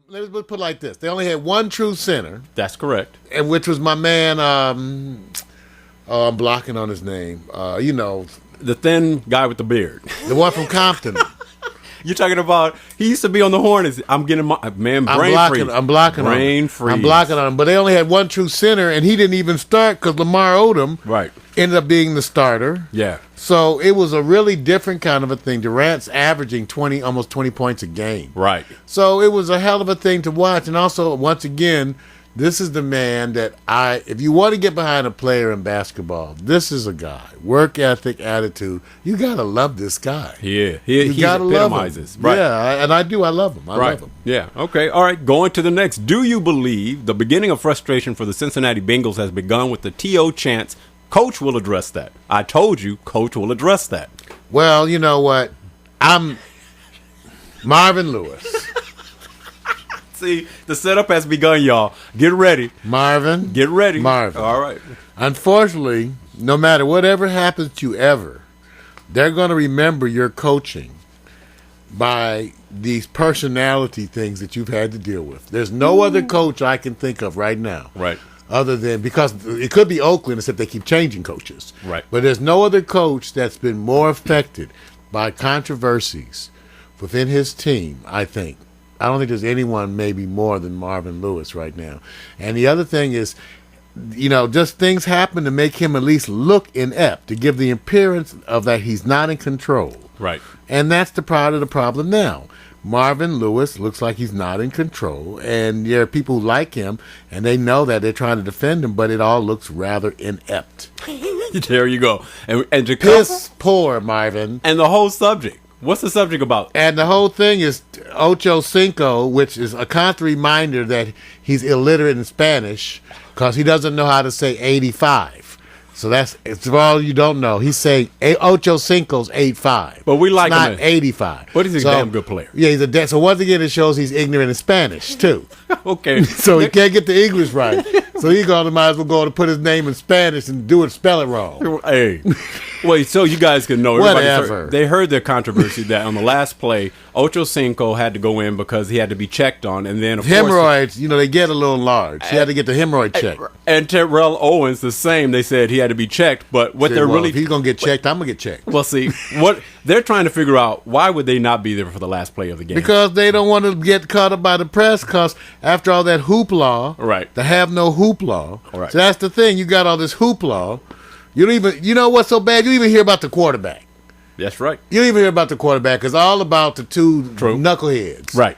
let's put it like this. They only had one true center. That's correct. And which was my man, I'm blocking on his name. The thin guy with the beard. The one from Compton. You're talking about, he used to be on the Hornets. I'm getting my, man, brain freeze. I'm blocking on him. I'm blocking on him. But they only had one true center, and he didn't even start because Lamar Odom ended up being the starter. Yeah. So it was a really different kind of a thing. Durant's averaging almost 20 points a game. Right. So it was a hell of a thing to watch. And also, once again, this is the man that if you want to get behind a player in basketball, this is a guy. Work ethic, attitude. You got to love this guy. Yeah. He epitomizes. Right. Yeah, and I do. I love him. I love him. Yeah. Okay. All right. Going to the next. Do you believe the beginning of frustration for the Cincinnati Bengals has begun with the TO chants? Coach will address that. I told you, Coach will address that. Well, you know what? I'm Marvin Lewis. See, the setup has begun, y'all. Get ready. Marvin. Get ready. Marvin. All right. Unfortunately, no matter whatever happens to you ever, they're going to remember your coaching by these personality things that you've had to deal with. There's no other coach I can think of right now. Right. Other than, because it could be Oakland, except they keep changing coaches. Right. But there's no other coach that's been more affected by controversies within his team, I think. I don't think there's anyone maybe more than Marvin Lewis right now. And the other thing is, just things happen to make him at least look inept, to give the appearance of that he's not in control. Right. And that's the part of the problem now. Marvin Lewis looks like he's not in control, and there are people who like him, and they know that they're trying to defend him, but it all looks rather inept. There you go. And to piss poor, Marvin. And the whole subject. What's the subject about? And the whole thing is Ocho Cinco, which is a constant reminder that he's illiterate in Spanish because he doesn't know how to say 85. So it's for all you don't know. He's saying Ocho Cinco's 8'5". But we like him. Not him 85. But he's a damn good player. Yeah, so once again, it shows he's ignorant in Spanish, too. Okay. So he can't get the English right. So might as well go to put his name in Spanish and spell it wrong. Hey. Wait, so you guys can know. Whatever. They heard the controversy that on the last play, Ocho Cinco had to go in because he had to be checked on. And then, of hemorrhoids, they get a little large. He had to get the hemorrhoid checked. And Terrell Owens, the same. They said he had to be checked. But what if he's going to get checked, I'm going to get checked. Well, see, what they're trying to figure out, why would they not be there for the last play of the game? Because they don't want to get caught up by the press, because after all that hoopla, right, to have no hoopla. Right. So that's the thing. You got all this hoopla. You don't even, what's so bad? You don't even hear about the quarterback. That's right. You don't even hear about the quarterback. It's all about the two knuckleheads. Right.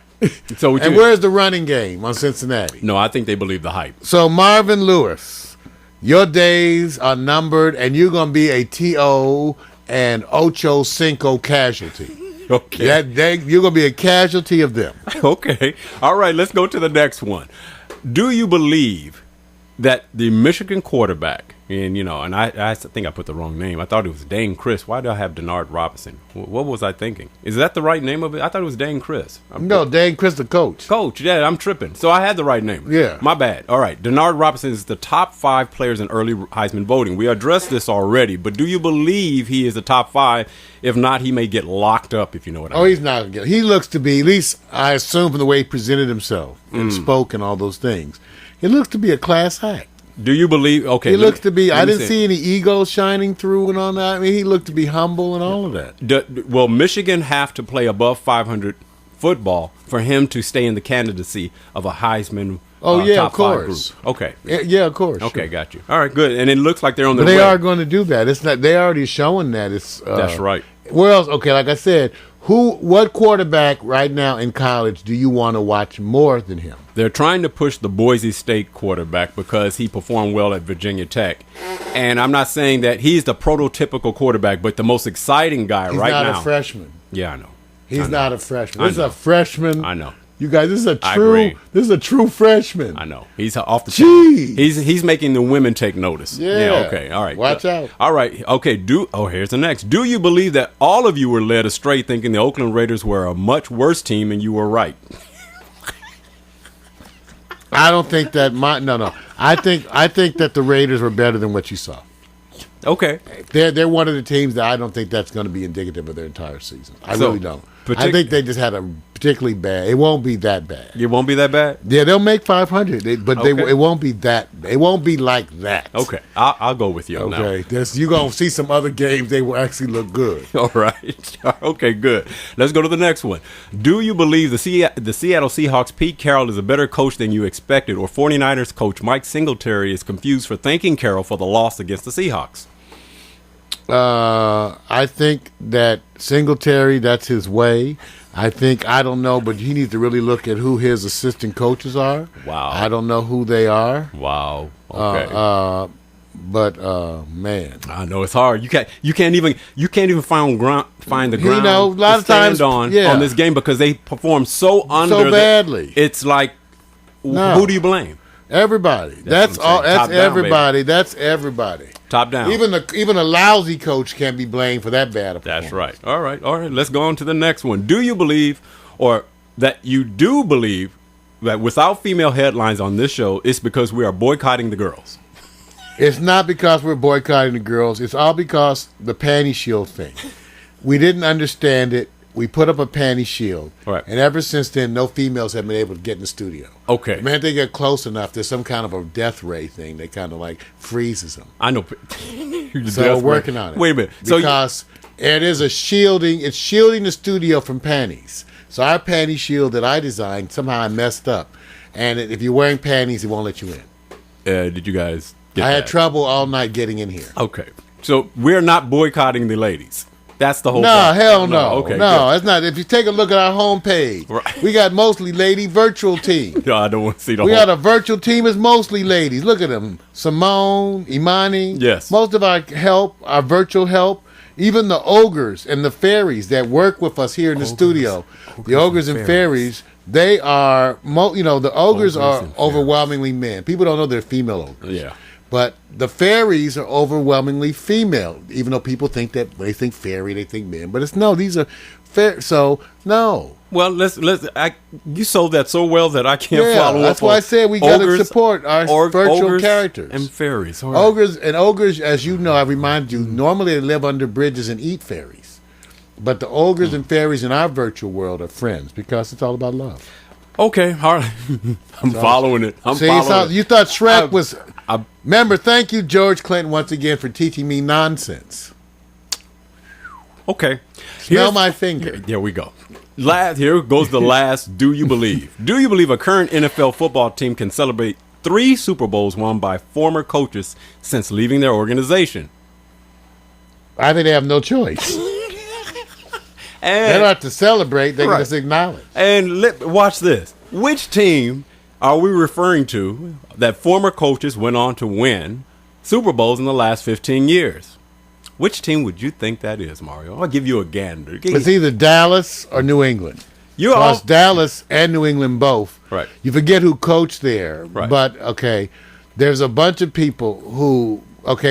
So and where's the running game on Cincinnati? No, I think they believe the hype. So Marvin Lewis, your days are numbered, and you're going to be a T.O. and Ocho Cinco casualty. Okay. You're going to be a casualty of them. Okay. All right, let's go to the next one. Do you believe that the Michigan quarterback, and I think I put the wrong name. I thought it was Dane Chris. Why do I have Denard Robinson? What was I thinking? Is that the right name of it? I thought it was Dane Chris. No, Dane Chris, the coach. Coach, yeah, I'm tripping. So I had the right name. Yeah. My bad. All right. Denard Robinson is the top 5 players in early Heisman voting. We addressed this already, but do you believe he is the top 5? If not, he may get locked up, if you know what I mean. Oh, he's not going to get. He looks to be, at least I assume from the way he presented himself and spoke and all those things, he looks to be a class act. Do you believe? Okay, he looks to be. I didn't see any ego shining through and all that. I mean, he looked to be humble and all of that. Will Michigan have to play above 500 football for him to stay in the candidacy of a Heisman? Top of course. 5 group? Okay. Yeah, of course. Okay, got you. All right, good. And it looks like they're on their way. But they are going to do that. It's not. They're already showing that. That's right. Where else? Okay, like I said, what quarterback right now in college do you want to watch more than him? They're trying to push the Boise State quarterback because he performed well at Virginia Tech. And I'm not saying that he's the prototypical quarterback, but the most exciting guy right now. He's not a freshman. Yeah, I know. He's not a freshman. This is a freshman. I know. You guys, this is a true freshman. I know. He's off the chain. He's making the women take notice. Yeah. Okay. All right. Watch out. All right. Okay. Here's the next. Do you believe that all of you were led astray thinking the Oakland Raiders were a much worse team and you were right? I don't think that no. I think that the Raiders were better than what you saw. Okay. They're one of the teams that I don't think that's going to be indicative of their entire season. I really don't. I think they just had a particularly bad. It won't be that bad. It won't be that bad? Yeah, they'll make 500, but it won't be that. It won't be like that. Okay, I'll go with you on that. Okay, you're going to see some other games. They will actually look good. All right. Okay, good. Let's go to the next one. Do you believe the Seattle Seahawks Pete Carroll is a better coach than you expected, or 49ers coach Mike Singletary is confused for thanking Carroll for the loss against the Seahawks? I think that Singletary, that's his way. I don't know, but he needs to really look at who his assistant coaches are. Wow. I don't know who they are. Wow. Okay. But man, I know it's hard. You can't even find the ground. A lot of times on this game because they perform so badly. It's like, who do you blame? Everybody. That's all. That's everybody. That's everybody. Top down. Even a lousy coach can't be blamed for that bad. That's right. All right. Let's go on to the next one. Do you believe, or that you do believe, that without female headlines on this show, it's because we are boycotting the girls? It's not because we're boycotting the girls. It's all because the panty shield thing. We didn't understand it. We put up a panty shield. Right. And ever since then, no females have been able to get in the studio. Okay. Man, they get close enough, there's some kind of a death ray thing that kind of like freezes them. I know. So we're working on it. Wait a minute. Because it is a shielding. It's shielding the studio from panties. So our panty shield that I designed, somehow I messed up. And if you're wearing panties, it won't let you in. Did you guys get I that? had trouble all night getting in here. Okay. So we're not boycotting the ladies. That's the whole No, point. hell no. Okay, no, it's not. If you take a look at our homepage, right. We got mostly lady virtual team. No, I don't want to see the We got a virtual team is mostly ladies. Look at them. Simone, Imani. Yes. Most of our virtual help, even the ogres and the fairies that work with us here in the studio. The ogres and fairies, they are, the ogres are overwhelmingly men. People don't know they're female ogres. Yeah. But the fairies are overwhelmingly female, even though people think that when they think fairy, they think men. But these are fair. So, no. Well, you sold that so well that I can't follow up. That's why I said we got to support our virtual characters. And fairies. All right. Ogres, as you know, I remind you, normally they live under bridges and eat fairies. But the ogres and fairies in our virtual world are friends because it's all about love. Okay, all right. I'm following it. You thought Shrek was... Remember, thank you, George Clinton, once again, for teaching me nonsense. Okay. Smell my finger. There we go. Here goes the last do you believe. Do you believe a current NFL football team can celebrate 3 Super Bowls won by former coaches since leaving their organization? I think they have no choice. They don't have to celebrate. They can just acknowledge. And watch this. Which team are we referring to that former coaches went on to win Super Bowls in the last 15 years? Which team would you think that is, Mario? I'll give you a gander. It's either Dallas or New England. Because Dallas and New England both. Right. You forget who coached there. Right. But, there's a bunch of people who...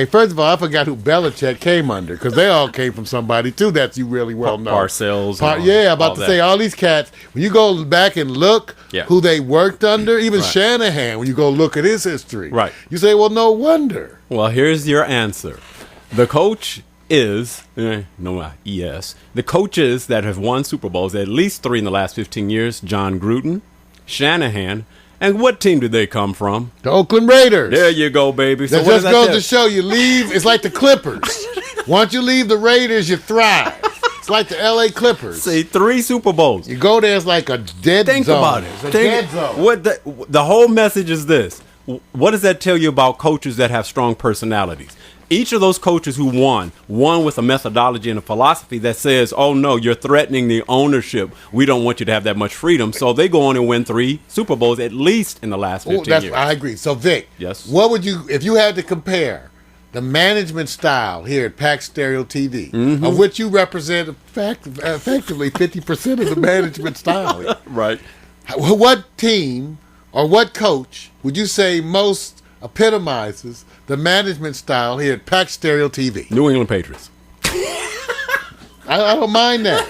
first of all, I forgot who Belichick came under because they all came from somebody, too, that you really well know. Parcells. Say, all these cats, when you go back and look who they worked under, even Shanahan, when you go look at his history, you say, well, no wonder. Well, here's your answer. The coach is, the coaches that have won Super Bowls, at least 3 in the last 15 years, John Gruden, Shanahan, and what team did they come from? The Oakland Raiders. There you go, baby. That just goes to show you leave. It's like the Clippers. Once you leave the Raiders, you thrive. It's like the L.A. Clippers. See, 3 Super Bowls. You go there, it's like a dead zone. Think about it. It's a dead zone. What the whole message is this. What does that tell you about coaches that have strong personalities? Each of those coaches who won with a methodology and a philosophy that says, oh, no, you're threatening the ownership. We don't want you to have that much freedom. So they go on and win 3 Super Bowls, at least in the last 15 years. I agree. So, Vic, yes. What would you, if you had to compare the management style here at Pax Stereo TV, of which you represent effectively 50% of the management style. Right. What team or what coach would you say most epitomizes the management style here at Pax Stereo TV? New England Patriots. I don't mind that.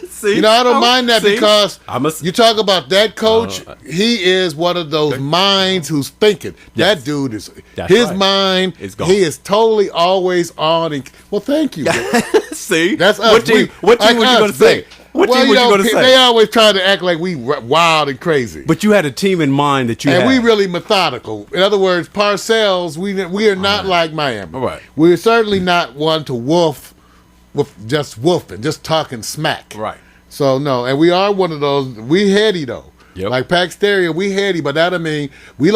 See, I don't mind that because you talk about that coach. He is one of those minds who's thinking. Yes. That dude is his mind. He is totally always on. Well, thank you. See, that's us. What team were you going to say? What well, team you were you know, going to say? they always try to act like we wild and crazy. But you had a team in mind that you and had. we really methodical. In other words, Parcells, we are not like Miami. All right. We're certainly not one to wolf with just wolfing, just talking smack. Right. So no, and we are one of those. We heady though. Yep. Like Pax Stereo, we heady, but that I mean, we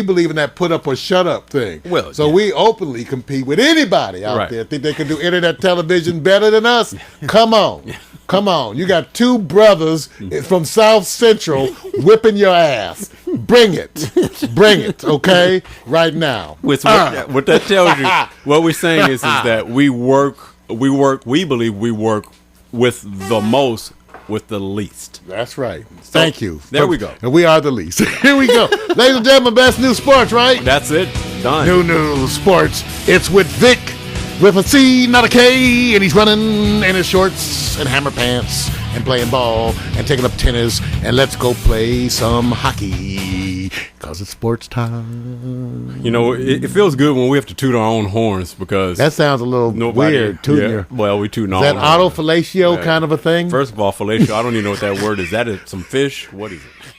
believe in that put up or shut up thing. Well, so yeah. we openly compete with anybody out Right. there. Think they can do internet television better than us? Come on. Come on. You got two brothers from South Central whipping your ass. Bring it. Bring it, okay? Right now. What that tells you, what we're saying is that we believe we work with the most with the least. That's right. Thank you. There we go. And we are the least. Here we go. Ladies and gentlemen, best new sports, right? That's it. Done. New sports. It's with Vic with a C, not a K, and he's running in his shorts and hammer pants and playing ball and taking up tennis, and let's go play some hockey because it's sports time. You know, it feels good when we have to toot our own horns because That sounds a little weird. Tooting your- Well, we toot our Is own that horns. autofellatio kind of a thing? First of all, fellatio, I don't even know what that word is. That is some fish? What is it?